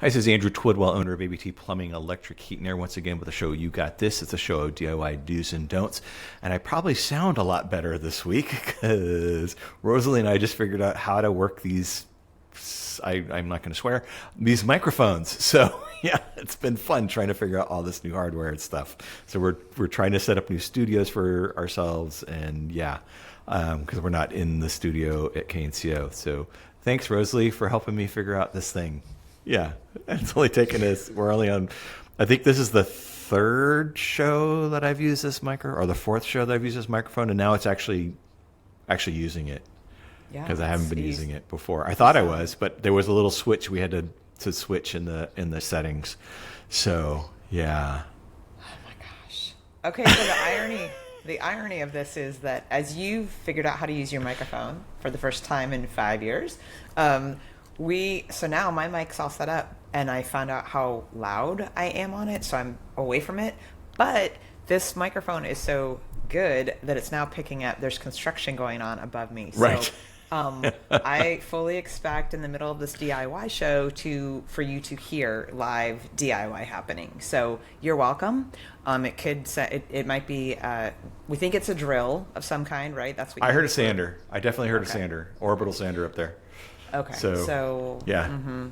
Hi, this is Andrew Twidwell, owner of ABT Plumbing, Electric, Heat and Air, once again with the show You Got This. It's a show of DIY do's and don'ts. And I probably sound a lot better this week because Rosalie and I just figured out how to work these, I'm not going to swear, these microphones. So, yeah, it's been fun trying to figure out all this new hardware and stuff. So we're trying to set up new studios for ourselves. And, yeah, because we're not in the studio at KNCO. So thanks, Rosalie, for helping me figure out this thing. Yeah, it's only taken us, we're only on, I think this is the third show that I've used this or the fourth show that I've used this microphone, and now it's actually using it. Yeah, because I haven't been using it before. I thought I was, but there was a little switch we had to switch in the settings. So, yeah. Oh my gosh. Okay, so the irony of this is that as you've figured out how to use your microphone for the first time in 5 years, so now my mic's all set up and I found out how loud I am on it, so I'm away from it. But this microphone is so good that it's now picking up, there's construction going on above me. So, right. I fully expect in the middle of this DIY show for you to hear live DIY happening. So you're welcome. It might be, we think it's a drill of some kind, right? That's what I heard a sander. I definitely heard a sander, orbital sander up there. Okay. So yeah. Mm-hmm.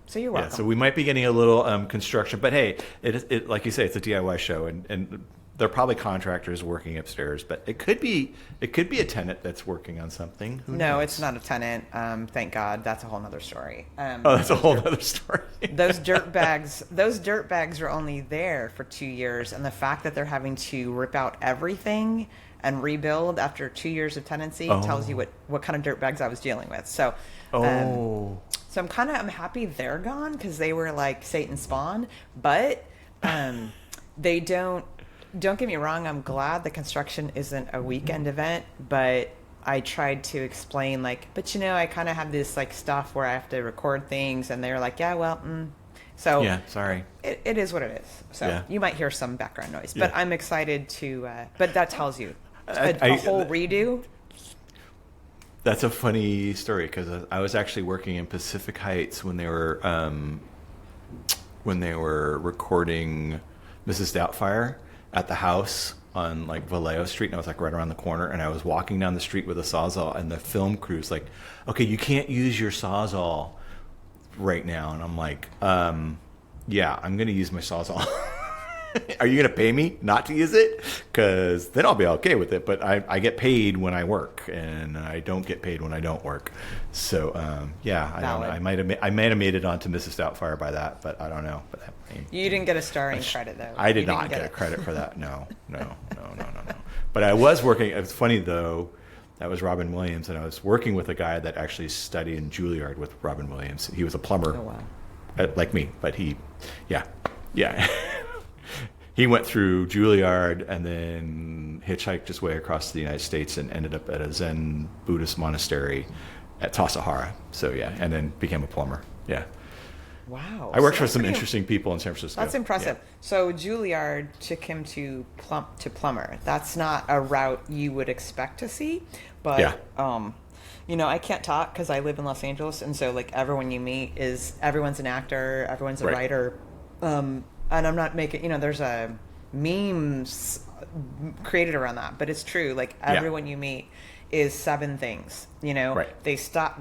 So you're welcome. Yeah, so we might be getting a little it but hey, it like you say, it's a DIY show, and they're probably contractors working upstairs, but it could be a tenant that's working on something. Who knows? It's not a tenant. Thank God. That's a whole nother story. That's a whole other story. Those dirt bags are only there for 2 years, and the fact that they're having to rip out everything and rebuild after 2 years of tenancy tells you what kind of dirt bags I was dealing with. So, so I'm happy they're gone because they were like Satan's spawn. But they don't get me wrong. I'm glad the construction isn't a weekend event. But I tried to explain but I kind of have this stuff where I have to record things, and they're like, yeah, well. So yeah, sorry. It is what it is. So you might hear some background noise, but I'm excited to. But that tells you a whole redo. That's a funny story because I was actually working in Pacific Heights when they were recording Mrs. Doubtfire at the house on Vallejo Street, and I was right around the corner, and I was walking down the street with a Sawzall, and the film crew's like, okay, you can't use your Sawzall right now, and I'm like, yeah, I'm gonna use my Sawzall. Are you gonna pay me not to use it? Because then I'll be okay with it. But I get paid when I work, and I don't get paid when I don't work. So yeah, I don't know. I might have made it onto Mrs. Doubtfire by that, but I don't know. But you didn't get a starring credit though. I did not get a credit for that. No. But I was working. It's funny though. That was Robin Williams, and I was working with a guy that actually studied in Juilliard with Robin Williams. He was a plumber, like me, but yeah. He went through Juilliard and then hitchhiked his way across the United States and ended up at a Zen Buddhist monastery at Tassajara. So yeah, and then became a plumber. Yeah. Wow. I worked for some interesting people in San Francisco. That's impressive. Yeah. So Juilliard took him to plumber. That's not a route you would expect to see, but I can't talk because I live in Los Angeles, and so everyone you meet everyone's an actor, everyone's a writer. And I'm not making, there's a memes created around that, but it's true. Everyone you meet is 7 things, Right. They stock.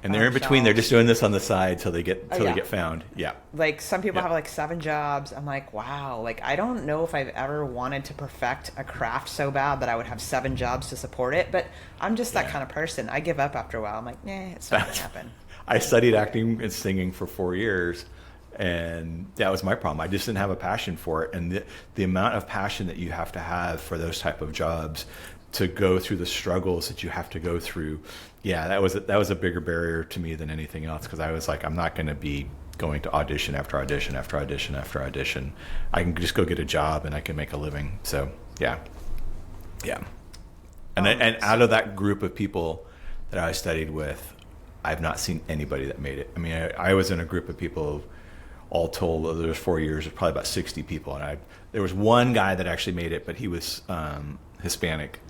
And they're in between. Shelves. They're just doing this on the side till they get get found. Yeah. Some people have 7 jobs. I'm like, wow. I don't know if I've ever wanted to perfect a craft so bad that I would have 7 jobs to support it. But I'm just that kind of person. I give up after a while. I'm like, it's not going to happen. I studied acting and singing for 4 years. And that was my problem. I just didn't have a passion for it. And the amount of passion that you have to have for those type of jobs to go through the struggles that you have to go through. Yeah, that was a bigger barrier to me than anything else. Because I was like, I'm not going to be going to audition after audition after audition after audition. I can just go get a job and I can make a living. So yeah. And out of that group of people that I studied with, I've not seen anybody that made it. I mean, I was in a group of people. All told, there was 4 years, probably about 60 people, and there was one guy that actually made it, but he was Hispanic.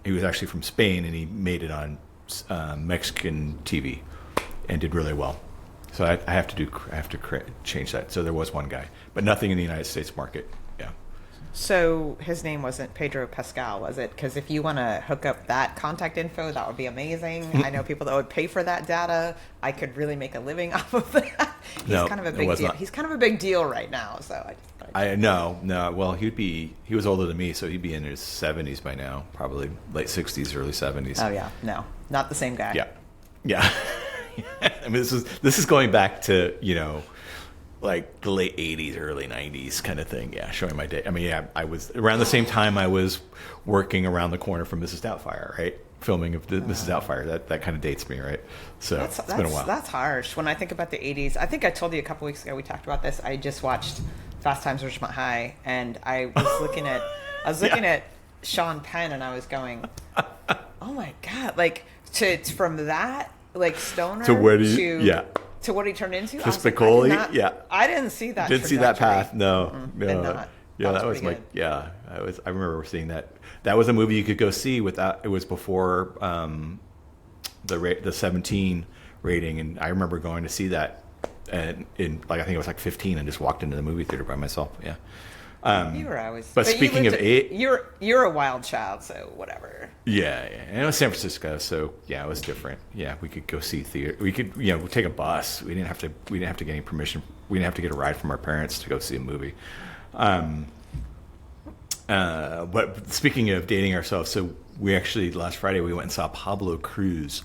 He was actually from Spain, and he made it on Mexican TV, and did really well. So I have to change that. So there was one guy, but nothing in the United States market. Yeah. So his name wasn't Pedro Pascal, was it? Because if you want to hook up that contact info, that would be amazing. I know people that would pay for that data. I could really make a living off of that. He's kind of a big deal. He's kind of a big deal right now. So I no. Well, he was older than me, so he'd be in his 70s by now, probably late 60s, early 70s. Oh yeah, no, not the same guy. Yeah. I mean, this is going back to, like the late 80s, early 90s kind of thing. Yeah, showing my day. I mean, yeah, I was around the same time I was working around the corner from Mrs. Doubtfire, right? Filming of Mrs. Doubtfire. That kind of dates me, right? So it's been a while. That's harsh. When I think about the 80s, I think I told you a couple weeks ago we talked about this. I just watched Fast Times at Ridgemont High, and I was looking at Sean Penn, and I was going, oh my God, like from that, like stoner to what he turned into. To Spicoli, I didn't see that. Didn't see that path. No. Not. Yeah, that was my. Yeah, I remember seeing that. That was a movie you could go see without. It was before the 17 rating, and I remember going to see that, and I think it was like 15, and just walked into the movie theater by myself. Yeah. You were always. But speaking of you're a wild child, so whatever. Yeah, and it was San Francisco, so yeah, it was different. Yeah, we could go see theater. We could, take a bus. We didn't have to get any permission. We didn't have to get a ride from our parents to go see a movie. But speaking of dating ourselves, so we actually last Friday we went and saw Pablo Cruz.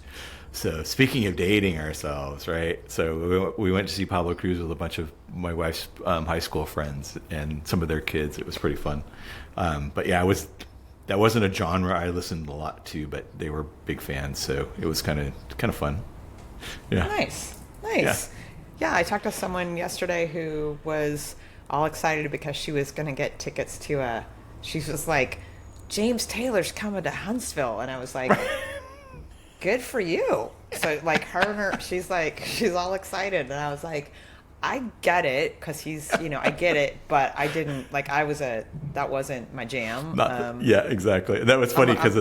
So speaking of dating ourselves, right? So we went to see Pablo Cruz with a bunch of my wife's high school friends and some of their kids. It was pretty fun. But yeah, that wasn't a genre I listened a lot to, but they were big fans, so it was kind of fun. Yeah. Nice. Yeah, I talked to someone yesterday who was all excited because she was going to get tickets to she was like, James Taylor's coming to Huntsville, and I was like, good for you. So like she's all excited, and I was like, I get it, because he's, I get it, but I didn't, like, that wasn't my jam. Yeah, exactly. That was funny because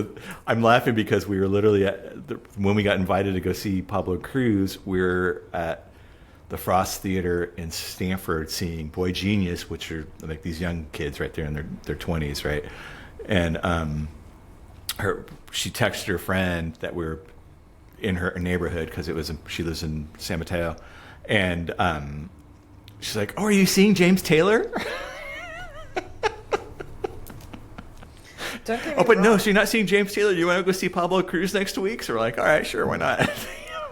I'm laughing because we were literally when we got invited to go see Pablo Cruz, we were at the Frost Theater in Stanford seeing Boy Genius, which are like these young kids right there in their 20s, right? And she texted her friend that we were in her neighborhood because she lives in San Mateo, and she's like, "Oh, are you seeing James Taylor?" But no, so you're not seeing James Taylor. You want to go see Pablo Cruz next week? So we're like, all right, sure, why not?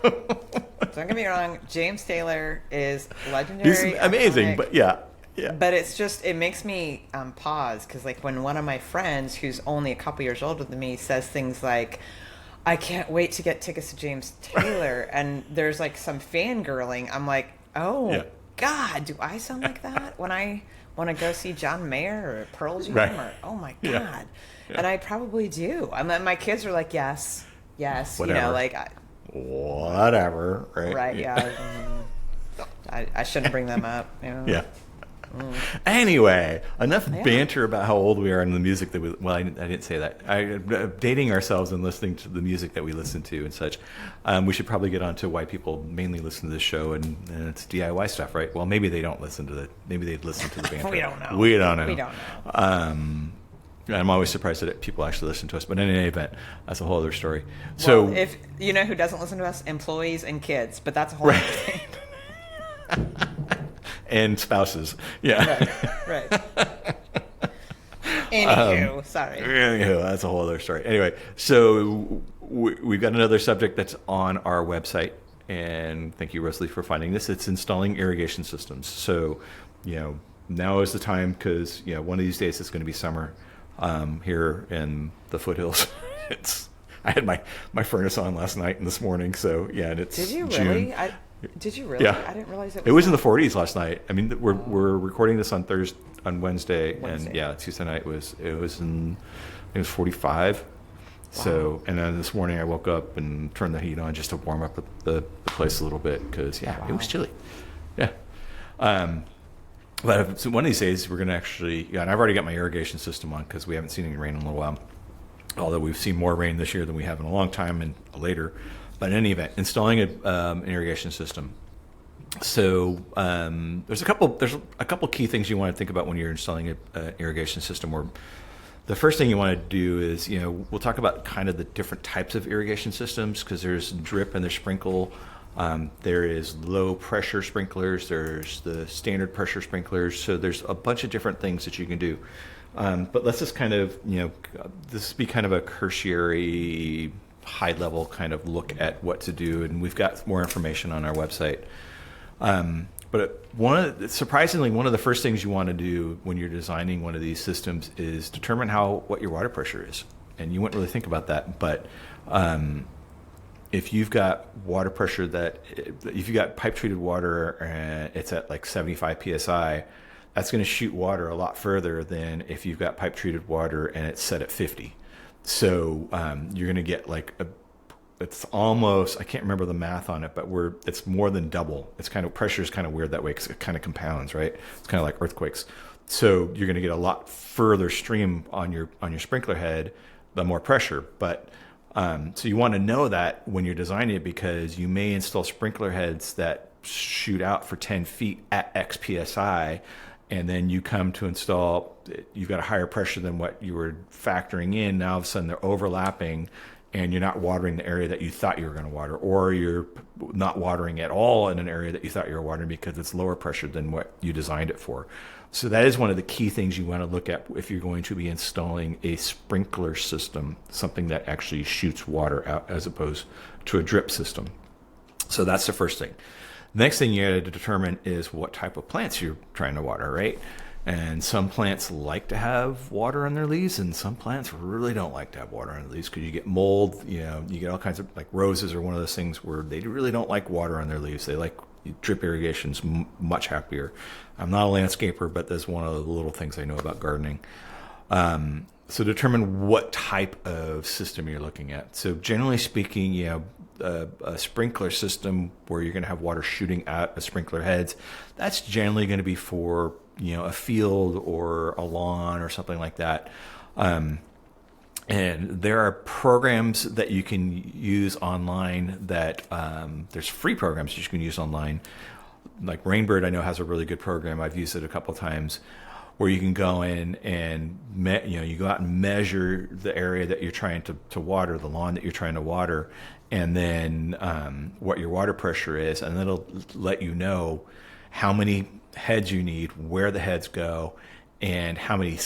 Don't get me wrong, James Taylor is legendary. He's amazing, iconic, but yeah. But it makes me pause, because like when one of my friends who's only a couple years older than me says things like, I can't wait to get tickets to James Taylor, and there's like some fangirling, I'm like, God, do I sound like that when I want to go see John Mayer or Pearl Jam? Right. Or, oh my God. Yeah. And I probably do. I mean, my kids are like, yes, whatever. Whatever, right? Right, yeah. I shouldn't bring them up. Yeah. Anyway, enough banter about how old we are and the music that I didn't say that. Dating ourselves and listening to the music that we listen to and such. We should probably get on to why people mainly listen to this show, and it's DIY stuff, right? Well, maybe they don't listen to maybe they'd listen to the banter. We don't know. We don't know. I'm always surprised that people actually listen to us, but in any event, that's a whole other story. Well, if you know who doesn't listen to us, employees and kids, but that's a whole other thing. And spouses, yeah. Right. Anywho, sorry. Anywho, that's a whole other story. Anyway, so we've got another subject that's on our website, and thank you, Rosalie, for finding this. It's installing irrigation systems. So, now is the time, because one of these days it's going to be summer here in the foothills. I had my furnace on last night and this morning, so yeah, and it's Did you June. Really? Did you really? Yeah. I didn't realize it was in the 40s last night. I mean, we're recording this on Wednesday, and yeah, Tuesday night it was 45. Wow. So, and then this morning I woke up and turned the heat on just to warm up the place a little bit, because it was chilly. Yeah. But so one of these days we're going to actually, and I've already got my irrigation system on because we haven't seen any rain in a little while. Although we've seen more rain this year than we have in a long time and later. But in any event, installing an irrigation system. There's a couple key things you want to think about when you're installing an irrigation system. Or the first thing you want to do is, we'll talk about kind of the different types of irrigation systems, because there's drip and there's sprinkle. There is low pressure sprinklers. There's the standard pressure sprinklers. So there's a bunch of different things that you can do. But let's just kind of, this be kind of a cursory, high level kind of look at what to do. And we've got more information on our website. But surprisingly, one of the first things you want to do when you're designing one of these systems is determine what your water pressure is. And you wouldn't really think about that, but if you've got water pressure if you've got pipe treated water and it's at like 75 psi, that's going to shoot water a lot further than if you've got pipe treated water and it's set at 50. So you're going to get it's almost, I can't remember the math on it, but it's more than double. It's kind of, pressure is kind of weird that way because it kind of compounds, right? It's kind of like earthquakes. So you're going to get a lot further stream on your sprinkler head, the more pressure. But so you want to know that when you're designing it, because you may install sprinkler heads that shoot out for 10 feet at X PSI, and then you come to install, you've got a higher pressure than what you were factoring in. Now all of a sudden they're overlapping, and you're not watering the area that you thought you were going to water, or you're not watering at all in an area that you thought you were watering because it's lower pressure than what you designed it for. So that is one of the key things you want to look at if you're going to be installing a sprinkler system, something that actually shoots water out as opposed to a drip system. So that's the first thing. Next thing you got to determine is what type of plants you're trying to water, right? And some plants like to have water on their leaves, and some plants really don't like to have water on their leaves because you get mold. You get all kinds of, like roses are one of those things where they really don't like water on their leaves. They like drip irrigation's much happier. I'm not a landscaper, but that's one of the little things I know about gardening. So determine what type of system you're looking at. So generally speaking, a sprinkler system where you're going to have water shooting out of sprinkler heads, that's generally going to be for a field or a lawn or something like that. And there are programs that you can use online that there's free programs you can use online. Like Rainbird, I know, has a really good program. I've used it a couple of times, where you can go in and you go out and measure the area that you're trying to water, the lawn that you're trying to water, and then what your water pressure is, and then it'll let you know how many heads you need, where the heads go, and how many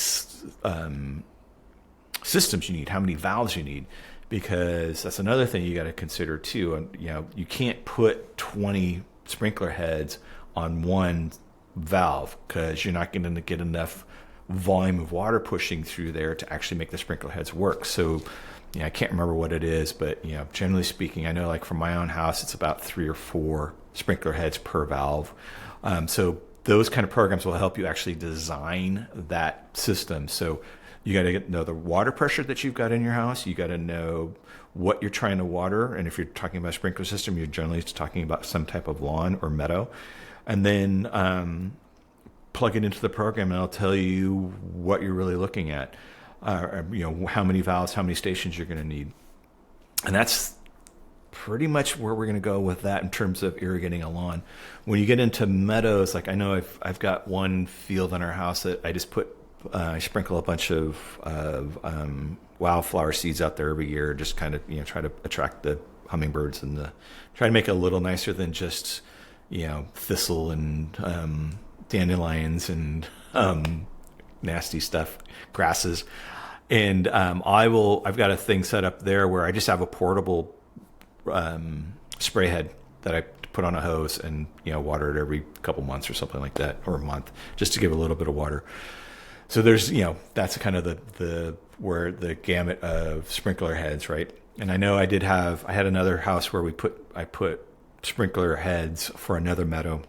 systems you need, how many valves you need, because that's another thing you got to consider too. And you can't put 20 sprinkler heads on one valve because you're not going to get enough volume of water pushing through there to actually make the sprinkler heads work. So I can't remember what it is, but generally speaking, I know, like from my own house, it's about 3 or 4 sprinkler heads per valve. So those kind of programs will help you actually design that system. So you got to know the water pressure that you've got in your house. You got to know what you're trying to water. And if you're talking about a sprinkler system, you're generally talking about some type of lawn or meadow. And then plug it into the program, and it'll tell you what you're really looking at. How many valves, how many stations you're going to need. And that's pretty much where we're going to go with that in terms of irrigating a lawn. When you get into meadows, like I know I've got one field in our house that I just I sprinkle a bunch of wildflower seeds out there every year, just kind of try to attract the hummingbirds and try to make it a little nicer than just thistle and dandelions and nasty stuff, grasses. And I've got a thing set up there where I just have a portable spray head that I put on a hose and water it every couple months or something like that, or a month, just to give a little bit of water. So there's that's kind of the where the gamut of sprinkler heads, right? And I know I had another house where I put sprinkler heads for another meadow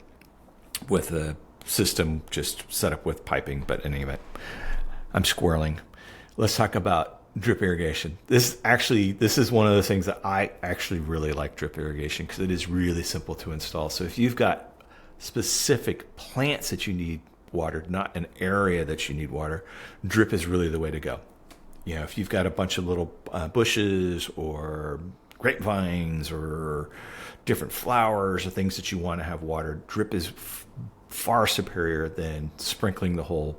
with a system just set up with piping. But in any event, I'm squirreling. Let's talk about drip irrigation. This is one of the things that I actually really like, drip irrigation, because it is really simple to install. So if you've got specific plants that you need watered, not an area that you need water, drip is really the way to go. If you've got a bunch of little bushes or grapevines or different flowers or things that you want to have watered, drip is far superior than sprinkling the whole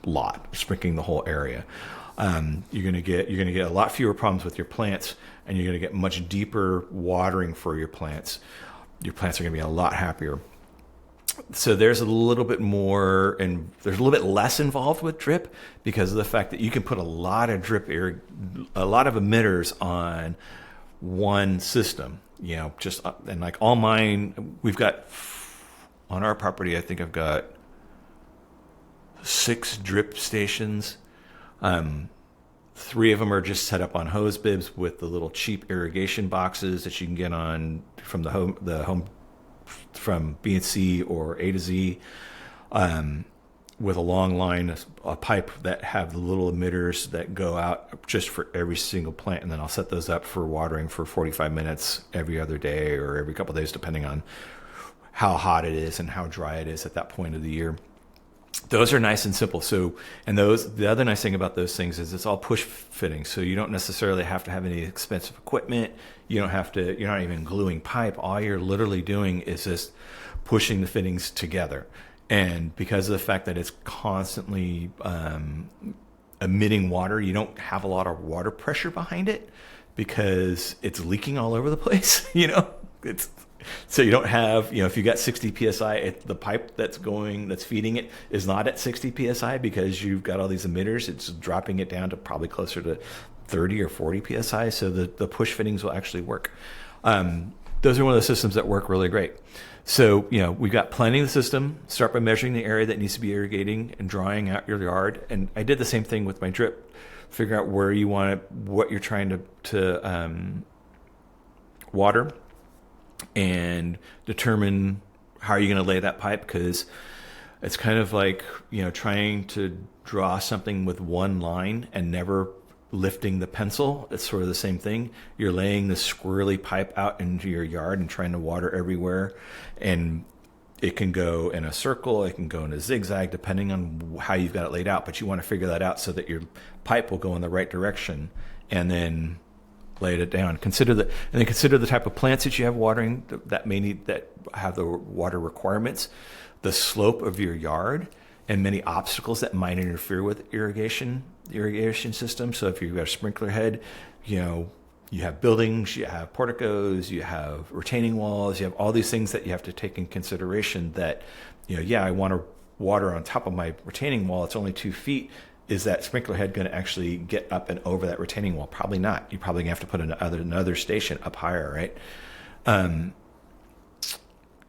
lot, sprinkling the whole area. You're going to get a lot fewer problems with your plants, and you're going to get much deeper watering for your plants. Your plants are going to be a lot happier. So there's a little bit more, and there's a little bit less involved with drip because of the fact that you can put a lot of a lot of emitters on one system. And like all mine, we've got on our property, I think I've got 6 drip stations. 3 of them are just set up on hose bibs with the little cheap irrigation boxes that you can get on from the home from B&C or A to Z, with a long line, a pipe that have the little emitters that go out just for every single plant. And then I'll set those up for watering for 45 minutes every other day or every couple of days, depending on how hot it is and how dry it is at that point of the year. Those are nice and simple. So, and the other nice thing about those things is it's all push fitting. So you don't necessarily have to have any expensive equipment. You're not even gluing pipe. All you're literally doing is just pushing the fittings together. And because of the fact that it's constantly emitting water, you don't have a lot of water pressure behind it because it's leaking all over the place. So you don't have, if you got 60 psi, the pipe that's feeding it is not at 60 psi because you've got all these emitters. It's dropping it down to probably closer to 30 or 40 psi. So the push fittings will actually work. Those are one of the systems that work really great. So, we've got planning the system, start by measuring the area that needs to be irrigating and drawing out your yard. And I did the same thing with my drip, figure out where you want it, what you're trying to water, and determine how are you going to lay that pipe, because it's kind of like, trying to draw something with one line and never lifting the pencil. It's sort of the same thing. You're laying the squirrely pipe out into your yard and trying to water everywhere, and it can go in a circle, it can go in a zigzag, depending on how you've got it laid out. But you want to figure that out so that your pipe will go in the right direction, and then lay it down. Consider the type of plants that you have watering that have the water requirements, the slope of your yard, and many obstacles that might interfere with the irrigation system. So if you've got a sprinkler head, you have buildings, you have porticos, you have retaining walls, you have all these things that you have to take in consideration that, I want to water on top of my retaining wall. It's only 2 feet. Is that sprinkler head going to actually get up and over that retaining wall? Probably not. You're probably going to have to put another station up higher, right?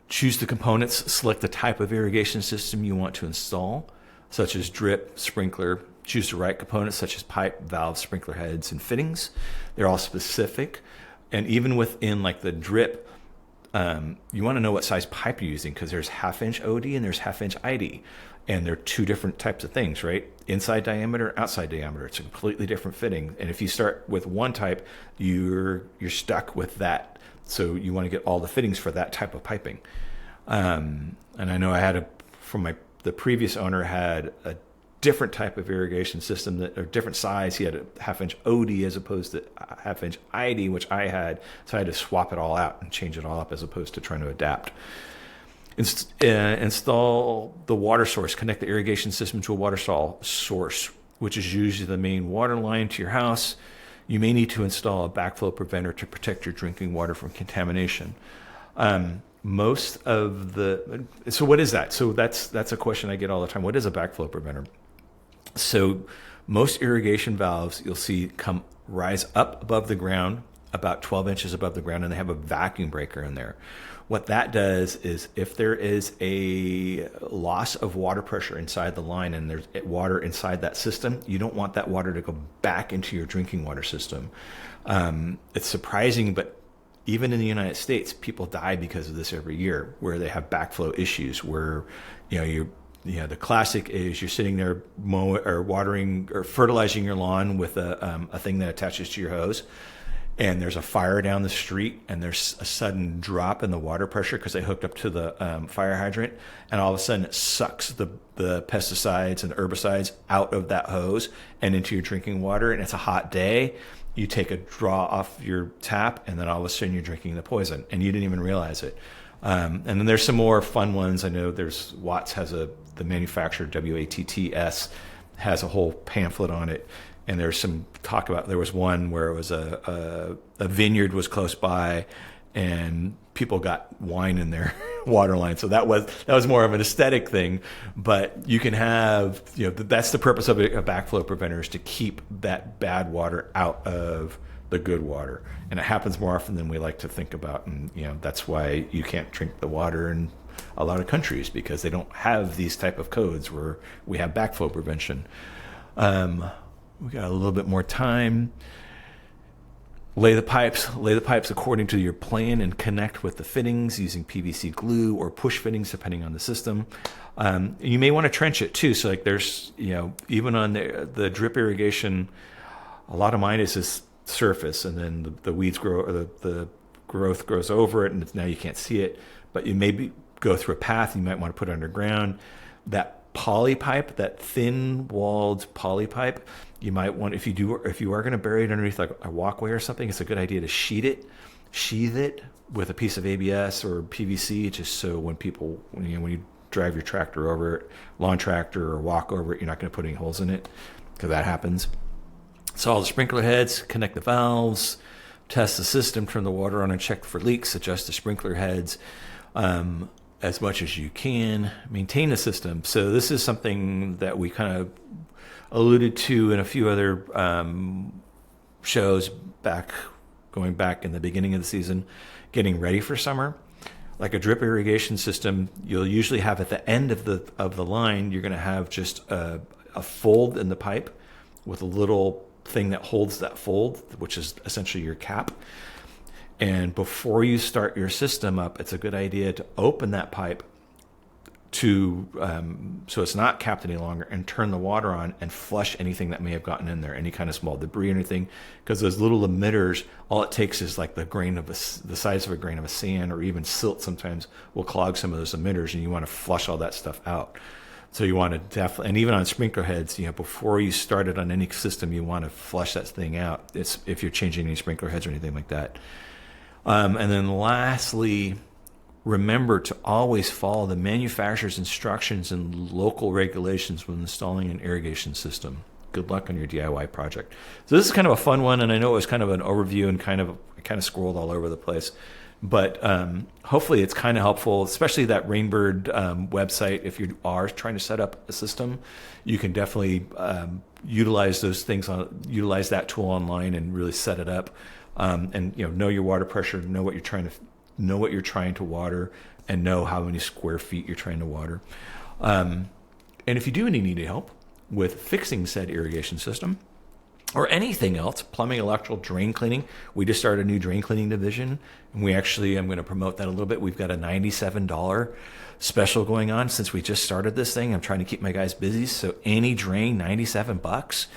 Choose the components, select the type of irrigation system you want to install, such as drip, sprinkler. Choose the right components, such as pipe, valves, sprinkler heads, and fittings. They're all specific. And even within like the drip, you want to know what size pipe you're using, because there's 1/2 inch OD and there's 1/2 inch ID. And they're 2 different types of things, right? Inside diameter, outside diameter. It's a completely different fitting. And if you start with one type, you're stuck with that. So you want to get all the fittings for that type of piping. And I know the previous owner had a different type of irrigation system or different size. He had a 1/2 inch OD as opposed to 1/2 inch ID, which I had. So I had to swap it all out and change it all up as opposed to trying to adapt. Install the water source. Connect the irrigation system to a water source, which is usually the main water line to your house. You may need to install a backflow preventer to protect your drinking water from contamination. So what is that? So that's a question I get all the time. What is a backflow preventer? So most irrigation valves you'll see rise up above the ground, about 12 inches above the ground, and they have a vacuum breaker in there. What that does is if there is a loss of water pressure inside the line and there's water inside that system, you don't want that water to go back into your drinking water system. It's surprising, but even in the United States, people die because of this every year, where they have backflow issues, where the classic is you're sitting there watering or fertilizing your lawn with a thing that attaches to your hose, and there's a fire down the street, and there's a sudden drop in the water pressure because they hooked up to the fire hydrant, and all of a sudden it sucks the pesticides and herbicides out of that hose and into your drinking water, and it's a hot day, you take a draw off your tap, and then all of a sudden you're drinking the poison, and you didn't even realize it. And then there's some more fun ones. I know there's Watts has the manufacturer, WATTS, has a whole pamphlet on it. And there's some talk about, there was one where it was a vineyard was close by, and people got wine in their water line. So that was more of an aesthetic thing. But you can have, that's the purpose of a backflow preventer, is to keep that bad water out of the good water. And it happens more often than we like to think about. And that's why you can't drink the water in a lot of countries, because they don't have these type of codes where we have backflow prevention. We got a little bit more time. Lay the pipes according to your plan and connect with the fittings using PVC glue or push fittings, depending on the system. You may want to trench it too. So like there's, even on the drip irrigation, a lot of mine is this surface, and then the weeds grow, or the growth grows over it, and now you can't see it. But you maybe go through a path. You might want to put it underground. That poly pipe, that thin-walled poly pipe, you might want, if you are going to bury it underneath like a walkway or something, it's a good idea to sheathe it with a piece of ABS or PVC, just so when you drive your tractor over it, lawn tractor, or walk over it, you're not going to put any holes in it, because that happens. So all the sprinkler heads, connect the valves, test the system, turn the water on and check for leaks, adjust the sprinkler heads as much as you can, maintain the system. So this is something that we kind of alluded to in a few other shows going back in the beginning of the season, getting ready for summer. Like a drip irrigation system, you'll usually have at the end of the line, you're going to have just a fold in the pipe with a little thing that holds that fold, which is essentially your cap. And before you start your system up, it's a good idea to open that pipe to so it's not capped any longer, and turn the water on and flush anything that may have gotten in there, any kind of small debris or anything, because those little emitters, all it takes is like the size of a grain of a sand, or even silt sometimes will clog some of those emitters, and you want to flush all that stuff out. So you want to definitely, and even on sprinkler heads, before you start it on any system, you want to flush that thing out. It's if you're changing any sprinkler heads or anything like that. And then lastly, remember to always follow the manufacturer's instructions and local regulations when installing an irrigation system. Good luck on your DIY project. So this is kind of a fun one, and I know it was kind of an overview and kind of scrolled all over the place. But hopefully it's kind of helpful, especially that Rainbird website. If you are trying to set up a system, you can definitely utilize those things, utilize that tool online and really set it up. And know your water pressure, know what you're trying to water, and know how many square feet you're trying to water. And if you do need help with fixing said irrigation system or anything else, plumbing, electrical, drain cleaning, we just started a new drain cleaning division, and I'm going to promote that a little bit. We've got a $97 special going on since we just started this thing. I'm trying to keep my guys busy, so any drain, $97.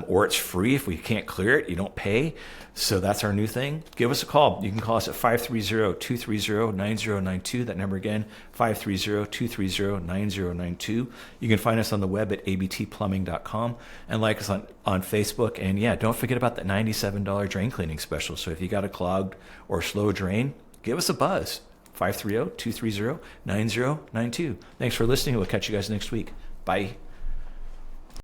Or it's free. If we can't clear it, you don't pay. So that's our new thing. Give us a call. You can call us at 530-230-9092. That number again, 530-230-9092. You can find us on the web at abtplumbing.com and like us on Facebook. And yeah, don't forget about that $97 drain cleaning special. So if you got a clogged or slow drain, give us a buzz. 530-230-9092. Thanks for listening. We'll catch you guys next week. Bye.